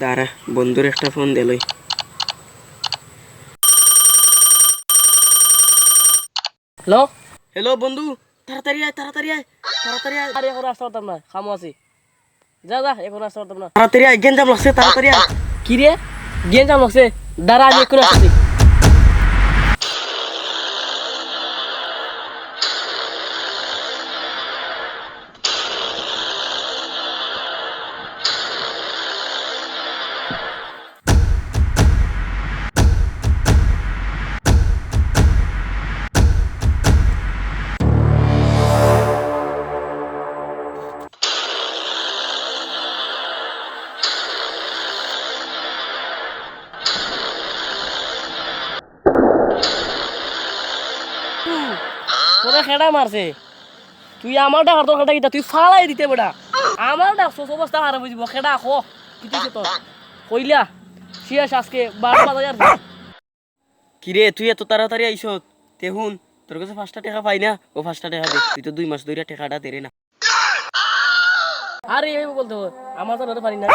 দাঁড়া, বন্ধুর একটা ফোন দিলই। হ্যালো। হ্যালো বন্ধু, তাড়াতাড়ি আয়, তাড়াতাড়ি আয়, তাড়াতাড়ি আয়, আরে এখন আসতে পারতাম না, খামো আছি। যা যা, এখন আসতে পারতাম না। তাড়াতাড়ি আয়, গেঞ্জাম লাগছে, তাড়াতাড়ি আয়। কি রে, গেম জাম লাগছে? দাঁড়া, আমি এখন আসছি। তোরে খেড়া মারছে, তুই আমার ডাকার তোর খেটা কিটা তুই ফালাই দিতে বেটা। আমার ডাক ছোট অবস্থা খারাপ হয়ে যাব। খেড়া খো কি দিছে তোর কইলা শেষ আজকে 12 বাজার। কিরে, তুই এত তাড়াতাড়ি আইস? তেহুন, তোর কাছে 5টা টাকা পাই না? ও 5টা টাকা দে, তুই তো 2 মাস ধরে টাকাটা দেরে না। আরে এইভাবে বলতে হবে, আমার তো ধরতে পারি না।